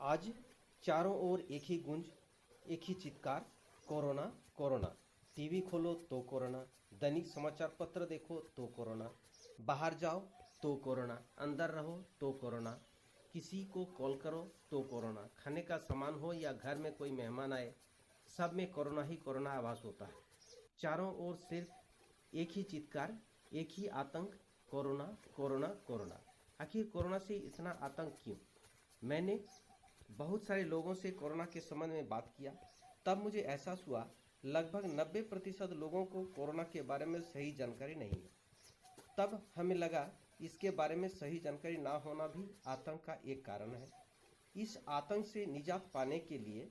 आज चारों ओर एक ही गूंज, एक ही चित्कार, कोरोना कोरोना। टीवी खोलो तो कोरोना, दैनिक समाचार पत्र देखो तो कोरोना, बाहर जाओ तो कोरोना, अंदर रहो तो कोरोना, किसी को कॉल करो तो कोरोना, खाने का सामान हो या घर में कोई मेहमान आए, सब में कोरोना ही कोरोना आभास होता है। चारों ओर सिर्फ एक ही चित्कार, एक ही आतंक, कोरोना कोरोना कोरोना। आखिर कोरोना से इतना आतंक क्यों? मैंने बहुत सारे लोगों से कोरोना के संबंध में बात किया, तब मुझे एहसास हुआ लगभग 90% लोगों को कोरोना के बारे में सही जानकारी नहीं है। तब हमें लगा इसके बारे में सही जानकारी ना होना भी आतंक का एक कारण है। इस आतंक से निजात पाने के लिए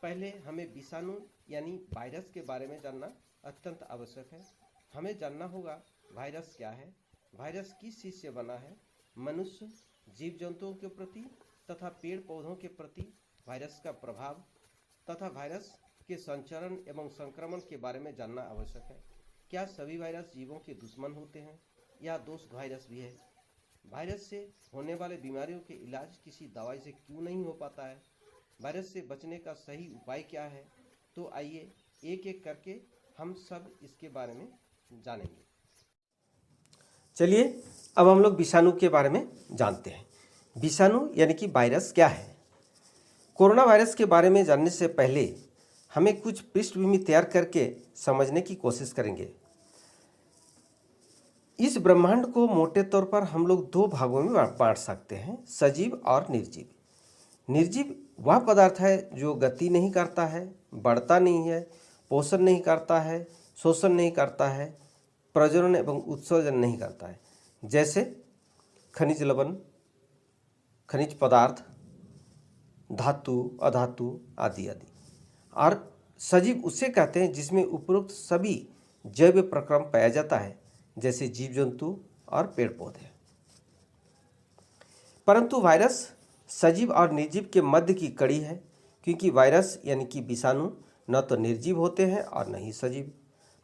पहले हमें विषाणु यानी वायरस के बारे में जानना अत्यंत आवश्यक है। हमें जानना होगा वायरस क्या है, वायरस किस चीज़ से बना है, मनुष्य, जीव जंतुओं के प्रति तथा पेड़ पौधों के प्रति वायरस का प्रभाव तथा वायरस के संचरण एवं संक्रमण के बारे में जानना आवश्यक है। क्या सभी वायरस जीवों के दुश्मन होते हैं या दोस्त वायरस भी है? वायरस से होने वाले बीमारियों के इलाज किसी दवाई से क्यों नहीं हो पाता है? वायरस से बचने का सही उपाय क्या है? तो आइए एक एक करके हम सब इसके बारे में जानेंगे। चलिए अब हम लोग विषाणु के बारे में जानते हैं। विषाणु यानी कि वायरस क्या है? कोरोना वायरस के बारे में जानने से पहले हमें कुछ पृष्ठभूमि तैयार करके समझने की कोशिश करेंगे। इस ब्रह्मांड को मोटे तौर पर हम लोग दो भागों में बांट सकते हैं, सजीव और निर्जीव। निर्जीव वह पदार्थ है जो गति नहीं करता है, बढ़ता नहीं है, पोषण नहीं करता है, शोषण नहीं करता है, प्रजनन एवं उत्सर्जन नहीं करता है, जैसे खनिज लवण, खनिज पदार्थ, धातु, अधातु आदि आदि। और सजीव उसे कहते हैं जिसमें उपरोक्त सभी जैव प्रक्रम पाया जाता है, जैसे जीव जंतु और पेड़ पौधे। परंतु वायरस सजीव और निर्जीव के मध्य की कड़ी है, क्योंकि वायरस यानी कि विषाणु न तो निर्जीव होते हैं और न ही सजीव,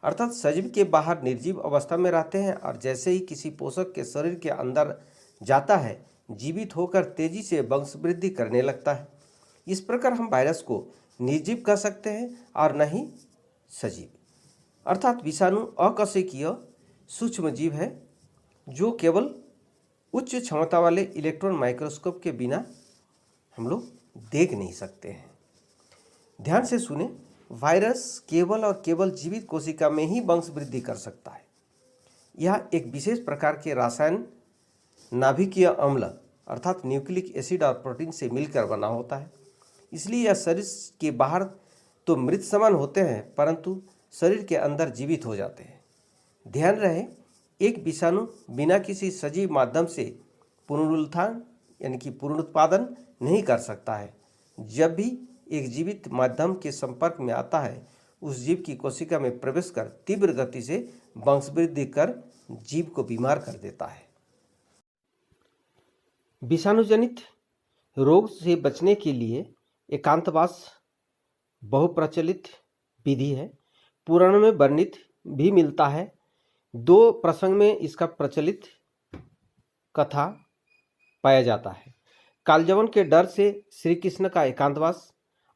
अर्थात सजीव के बाहर निर्जीव अवस्था में रहते हैं और जैसे ही किसी पोषक के शरीर के अंदर जाता है जीवित होकर तेजी से वंश वृद्धि करने लगता है। इस प्रकार हम वायरस को निर्जीव कह सकते हैं और न ही सजीव। अर्थात विषाणु अकशेकिय सूक्ष्म जीव है जो केवल उच्च क्षमता वाले इलेक्ट्रॉन माइक्रोस्कोप के बिना हम लोग देख नहीं सकते हैं। ध्यान से सुने, वायरस केवल और केवल जीवित कोशिका में ही वंश वृद्धि कर सकता है। यह एक विशेष प्रकार के रसायन नाभिकीय अम्ल अर्थात न्यूक्लिक एसिड और प्रोटीन से मिलकर बना होता है। इसलिए यह शरीर के बाहर तो मृत समान होते हैं परंतु शरीर के अंदर जीवित हो जाते हैं। ध्यान रहे, एक विषाणु बिना किसी सजीव माध्यम से पुनरुत्थान यानी कि पुनरुत्पादन नहीं कर सकता है। जब भी एक जीवित माध्यम के संपर्क में आता है उस जीव की कोशिका में प्रवेश कर तीव्र गति से वंशवृद्धि कर जीव को बीमार कर देता है। विषाणुजनित रोग से बचने के लिए एकांतवास बहुप्रचलित विधि है। पुराणों में वर्णित भी मिलता है। दो प्रसंग में इसका प्रचलित कथा पाया जाता है। कालजवन के डर से श्री कृष्ण का एकांतवास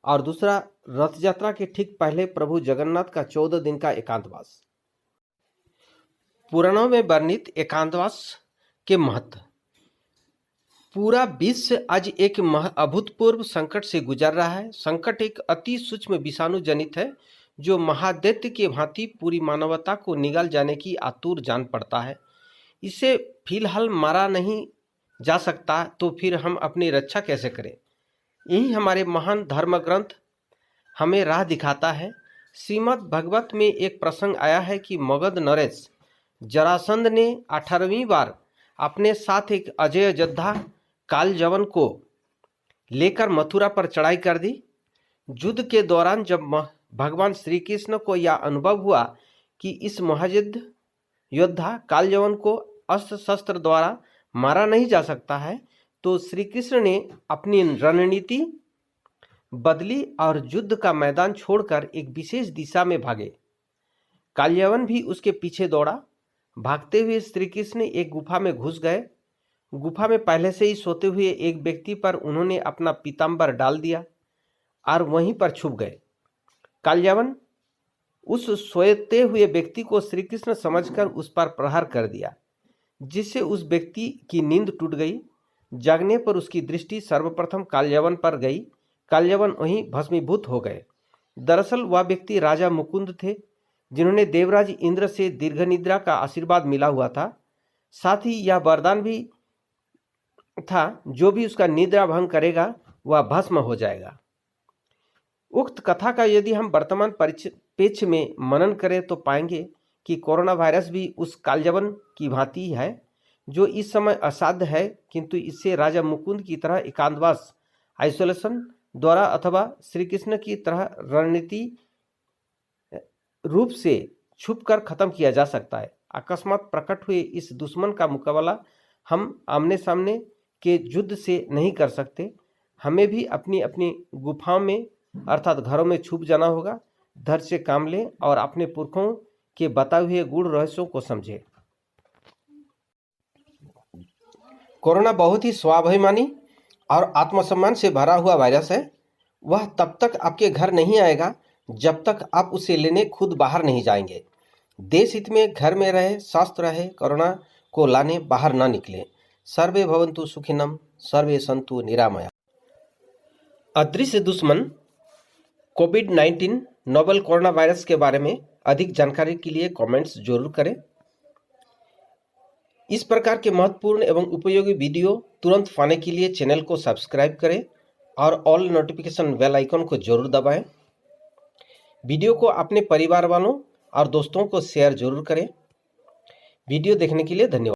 और दूसरा रथ यात्रा के ठीक पहले प्रभु जगन्नाथ का 14 दिन का एकांतवास। पुराणों में वर्णित एकांतवास के महत्व। पूरा विश्व आज एक अभूतपूर्व संकट से गुजर रहा है। संकट एक अति सूक्ष्म विषाणु जनित है जो महादैत्य के भांति पूरी मानवता को निगल जाने की आतुर जान पड़ता है। इसे फिलहाल मारा नहीं जा सकता तो फिर हम अपनी रक्षा कैसे करें? यही हमारे महान धर्म ग्रंथ हमें राह दिखाता है। श्रीमद् भगवत में एक प्रसंग आया है कि मगध नरेश जरासंध ने 18वीं बार अपने साथ एक अजय योद्धा कालजवन को लेकर मथुरा पर चढ़ाई कर दी। युद्ध के दौरान जब भगवान श्री कृष्ण को यह अनुभव हुआ कि इस महायुद्ध योद्धा कालजवन को अस्त्र शस्त्र द्वारा मारा नहीं जा सकता है, तो श्री कृष्ण ने अपनी रणनीति बदली और युद्ध का मैदान छोड़कर एक विशेष दिशा में भागे। कालजवन भी उसके पीछे दौड़ा। भागते हुए श्री कृष्ण एक गुफा में घुस गए। गुफा में पहले से ही सोते हुए एक व्यक्ति पर उन्होंने अपना पीताम्बर डाल दिया और वहीं पर छुप गए। कालयावन उस सोते हुए व्यक्ति को श्री कृष्ण समझकर उस पर प्रहार कर दिया, जिससे उस व्यक्ति की नींद टूट गई। जागने पर उसकी दृष्टि सर्वप्रथम कालयावन पर गई। कालयावन वहीं भस्मीभूत हो गए। दरअसल वह व्यक्ति राजा मुकुंद थे, जिन्होंने देवराज इंद्र से दीर्घ निद्रा का आशीर्वाद मिला हुआ था। साथ ही यह वरदान भी था, जो भी उसका निद्रा भंग करेगा वह भस्म हो जाएगा। उक्त कथा का यदि हम वर्तमान परिप्रेक्ष्य में मनन करें तो पाएंगे कि कोरोना वायरस भी उस कालयावन की भांति है, जो इस समय असाध्य है, किंतु इससे राजा मुकुंद की तरह एकांतवास आइसोलेशन द्वारा अथवा श्री कृष्ण की तरह रणनीति रूप से छुपकर खत्म किया जा सकता है। अकस्मात प्रकट हुए इस दुश्मन का मुकाबला हम आमने सामने के युद्ध से नहीं कर सकते। हमें भी अपनी अपनी गुफाओं में अर्थात घरों में छुप जाना होगा। धैर्य से काम लें और अपने पुरखों के बताए हुए गूढ़ रहस्यों को समझें। कोरोना बहुत ही स्वाभिमानी और आत्मसम्मान से भरा हुआ वायरस है। वह तब तक आपके घर नहीं आएगा जब तक आप उसे लेने खुद बाहर नहीं जाएंगे। देश हित में घर में रहे, स्वस्थ रहे, कोरोना को लाने बाहर न निकले। सर्वे भवन्तु सुखिनम, सर्वे सन्तु निरामया। अदृश्य दुश्मन कोविड-19 नोवेल कोरोना वायरस के बारे में अधिक जानकारी के लिए कमेंट्स जरूर करें। इस प्रकार के महत्वपूर्ण एवं उपयोगी वीडियो तुरंत पाने के लिए चैनल को सब्सक्राइब करें और ऑल नोटिफिकेशन बेल आइकन को जरूर दबाएं। वीडियो को अपने परिवार वालों और दोस्तों को शेयर जरूर करें। वीडियो देखने के लिए धन्यवाद।